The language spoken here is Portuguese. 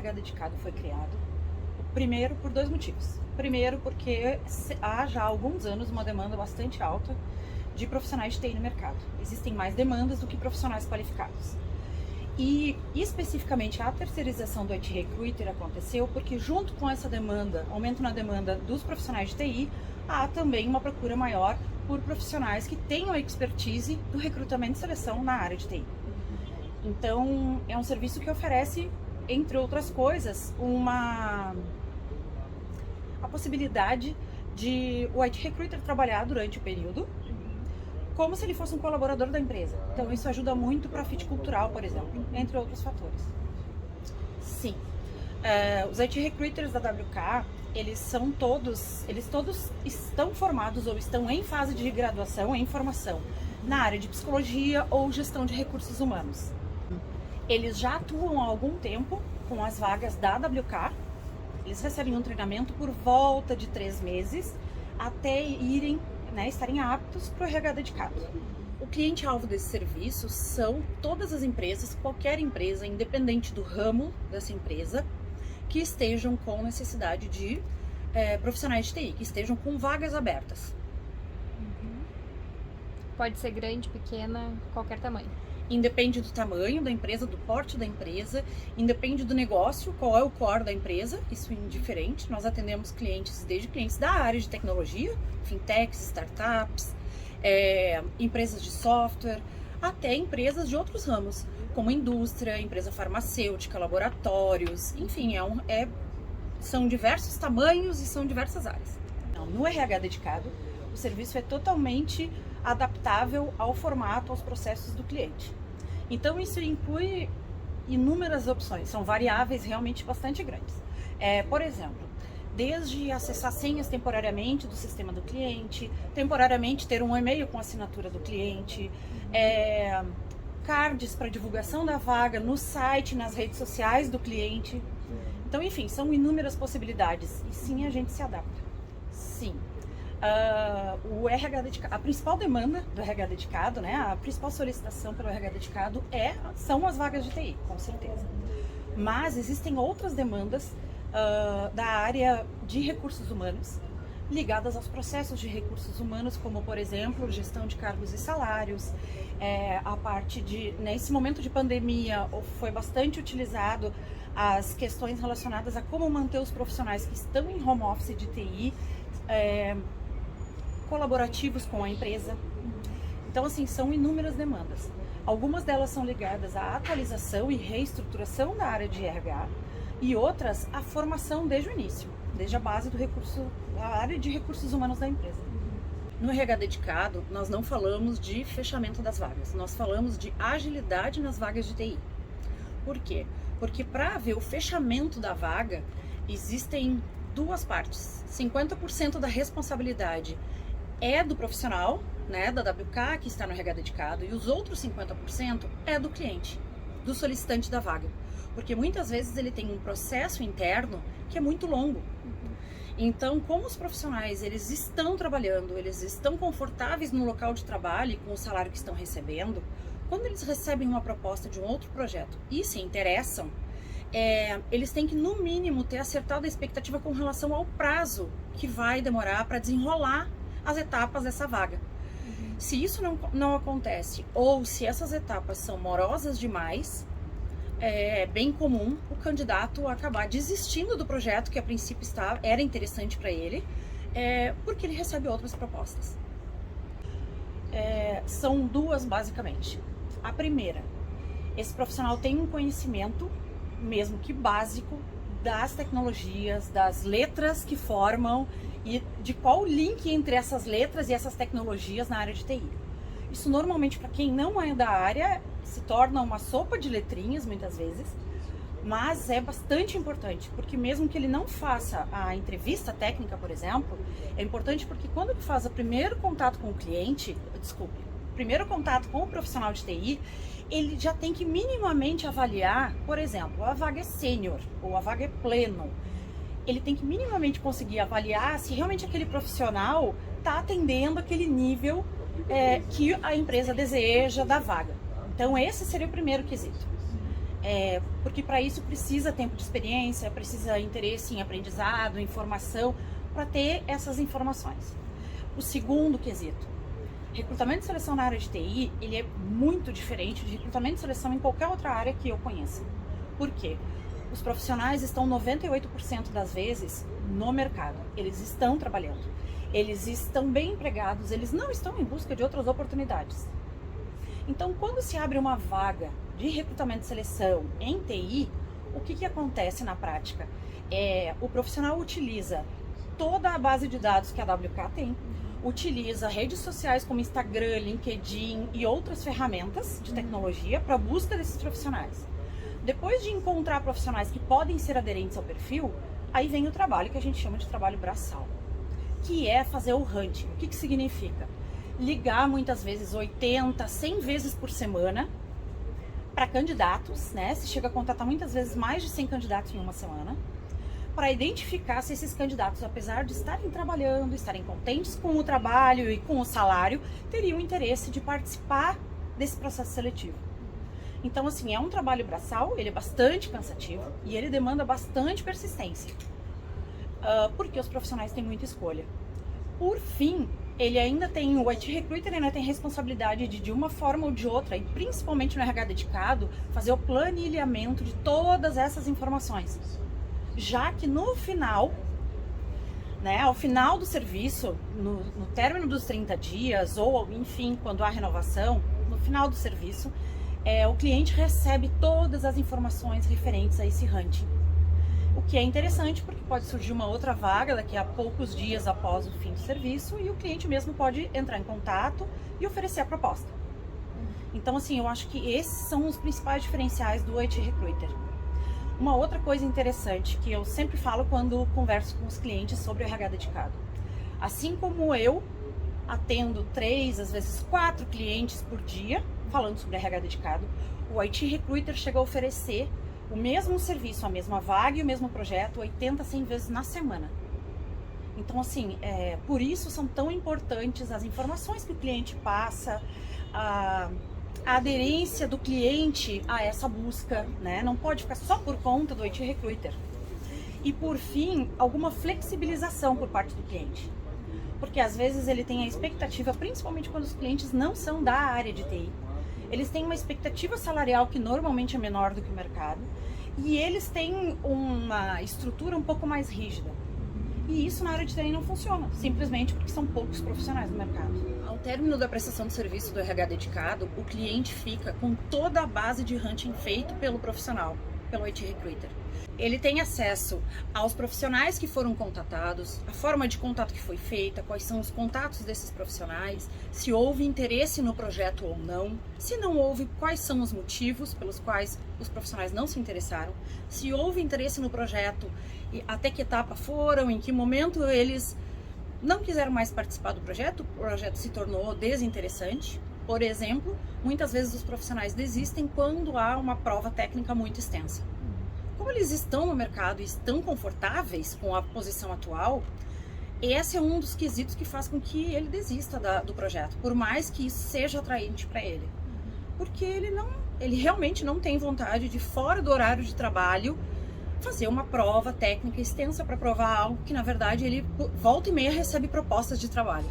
RH dedicado foi criado, primeiro por dois motivos. Primeiro porque há já alguns anos uma demanda bastante alta de profissionais de TI no mercado. Existem mais demandas do que profissionais qualificados. E especificamente a terceirização do IT Recruiter aconteceu porque junto com essa demanda, aumento na demanda dos profissionais de TI, há também uma procura maior por profissionais que tenham a expertise do recrutamento e seleção na área de TI. Então, é um serviço que oferece, entre outras coisas, a possibilidade de o IT Recruiter trabalhar durante o período como se ele fosse um colaborador da empresa. Então, isso ajuda muito para a fit cultural, por exemplo, entre outros fatores. Sim, os IT Recruiters da WK, eles todos estão formados ou estão em fase de graduação em formação na área de psicologia ou gestão de recursos humanos. Eles já atuam há algum tempo com as vagas da WK, eles recebem um treinamento por volta de 3 meses até estarem aptos para o RH dedicado. O cliente-alvo desse serviço são todas as empresas, qualquer empresa, independente do ramo dessa empresa, que estejam com necessidade de profissionais de TI, que estejam com vagas abertas. Pode ser grande, pequena, qualquer tamanho. Independe do tamanho da empresa, do porte da empresa, independe do negócio, qual é o core da empresa, isso é indiferente. Nós atendemos clientes, desde clientes da área de tecnologia, fintechs, startups, empresas de software, até empresas de outros ramos, como indústria, empresa farmacêutica, laboratórios, enfim, são diversos tamanhos e são diversas áreas. No RH dedicado, o serviço é totalmente adaptável ao formato, aos processos do cliente. Então, isso inclui inúmeras opções, são variáveis realmente bastante grandes. Por exemplo, desde acessar senhas temporariamente do sistema do cliente, temporariamente ter um e-mail com assinatura do cliente, cards para divulgação da vaga no site, nas redes sociais do cliente. Então, enfim, são inúmeras possibilidades e sim, a gente se adapta. Sim. O RH dedicado, a principal demanda do RH dedicado, a principal solicitação pelo RH dedicado são as vagas de TI, com certeza. Mas existem outras demandas da área de recursos humanos, ligadas aos processos de recursos humanos, como, por exemplo, gestão de cargos e salários. A parte nesse momento de pandemia, foi bastante utilizado as questões relacionadas a como manter os profissionais que estão em home office de TI, colaborativos com a empresa. Então, assim, são inúmeras demandas. Algumas delas são ligadas à atualização e reestruturação da área de RH e outras à formação desde o início, desde a base da área de recursos humanos da empresa. No RH dedicado, nós não falamos de fechamento das vagas, nós falamos de agilidade nas vagas de TI. Por quê? Porque para haver o fechamento da vaga, existem duas partes. 50% da responsabilidade é do profissional, da WK, que está no RH dedicado, e os outros 50% é do cliente, do solicitante da vaga. Porque muitas vezes ele tem um processo interno que é muito longo. Então, como os profissionais eles estão trabalhando, eles estão confortáveis no local de trabalho e com o salário que estão recebendo, quando eles recebem uma proposta de um outro projeto e se interessam, eles têm que, no mínimo, ter acertado a expectativa com relação ao prazo que vai demorar para desenrolar as etapas dessa vaga. Se isso não acontece, ou se essas etapas são morosas demais, é bem comum o candidato acabar desistindo do projeto que a princípio era interessante para ele, porque ele recebe outras propostas. São duas, basicamente. A primeira, esse profissional tem um conhecimento, mesmo que básico, das tecnologias, das letras que formam e de qual o link entre essas letras e essas tecnologias na área de TI. Isso normalmente, para quem não é da área, se torna uma sopa de letrinhas muitas vezes, mas é bastante importante, porque mesmo que ele não faça a entrevista técnica, por exemplo, é importante porque quando ele faz o primeiro contato com o cliente, primeiro contato com o profissional de TI, ele já tem que minimamente avaliar, por exemplo, a vaga é sênior ou a vaga é pleno. Ele tem que minimamente conseguir avaliar se realmente aquele profissional está atendendo aquele nível que a empresa deseja da vaga. Então, esse seria o primeiro quesito. Porque para isso precisa tempo de experiência, precisa interesse em aprendizado, informação, para ter essas informações. O segundo quesito, recrutamento e seleção na área de TI, ele é muito diferente de recrutamento e seleção em qualquer outra área que eu conheça. Por quê? Os profissionais estão 98% das vezes no mercado, eles estão trabalhando, eles estão bem empregados, eles não estão em busca de outras oportunidades. Então, quando se abre uma vaga de recrutamento e seleção em TI, o que acontece na prática? O profissional utiliza toda a base de dados que a WK tem, utiliza redes sociais como Instagram, LinkedIn e outras ferramentas de tecnologia para a busca desses profissionais. Depois de encontrar profissionais que podem ser aderentes ao perfil, aí vem o trabalho que a gente chama de trabalho braçal, que é fazer o hunting. O que significa? Ligar muitas vezes 80, 100 vezes por semana para candidatos, né? Se chega a contatar muitas vezes mais de 100 candidatos em uma semana, para identificar se esses candidatos, apesar de estarem trabalhando, estarem contentes com o trabalho e com o salário, teriam interesse de participar desse processo seletivo. Então, assim, é um trabalho braçal, ele é bastante cansativo e ele demanda bastante persistência, porque os profissionais têm muita escolha. Por fim, ele ainda tem, o IT Recruiter ainda tem responsabilidade de uma forma ou de outra, e principalmente no RH dedicado, fazer o planilhamento de todas essas informações. Já que no final, né, ao final do serviço, no término dos 30 dias, ou enfim, quando há renovação, no final do serviço, o cliente recebe todas as informações referentes a esse hunting. O que é interessante porque pode surgir uma outra vaga daqui a poucos dias após o fim do serviço e o cliente mesmo pode entrar em contato e oferecer a proposta. Então, assim, eu acho que esses são os principais diferenciais do IT Recruiter. Uma outra coisa interessante que eu sempre falo quando converso com os clientes sobre o RH dedicado. Assim como eu atendo 3, às vezes 4 clientes por dia falando sobre RH dedicado, o IT Recruiter chega a oferecer o mesmo serviço, a mesma vaga e o mesmo projeto 80, 100 vezes na semana. Então, assim, por isso são tão importantes as informações que o cliente passa, a aderência do cliente a essa busca, né? Não pode ficar só por conta do IT Recruiter. E, por fim, alguma flexibilização por parte do cliente. Porque, às vezes, ele tem a expectativa, principalmente quando os clientes não são da área de TI, eles têm uma expectativa salarial que normalmente é menor do que o mercado e eles têm uma estrutura um pouco mais rígida. E isso na área de TI não funciona, simplesmente porque são poucos profissionais no mercado. Ao término da prestação de serviço do RH dedicado, o cliente fica com toda a base de hunting feito pelo profissional, pelo IT Recruiter. Ele tem acesso aos profissionais que foram contatados, a forma de contato que foi feita, quais são os contatos desses profissionais, se houve interesse no projeto ou não, se não houve, quais são os motivos pelos quais os profissionais não se interessaram, se houve interesse no projeto, até que etapa foram, em que momento eles não quiseram mais participar do projeto, o projeto se tornou desinteressante. Por exemplo, muitas vezes os profissionais desistem quando há uma prova técnica muito extensa. Como eles estão no mercado e estão confortáveis com a posição atual, esse é um dos quesitos que faz com que ele desista do projeto, por mais que isso seja atraente para ele. Porque ele realmente não tem vontade de, fora do horário de trabalho, fazer uma prova técnica extensa para provar algo que, na verdade, ele volta e meia recebe propostas de trabalho.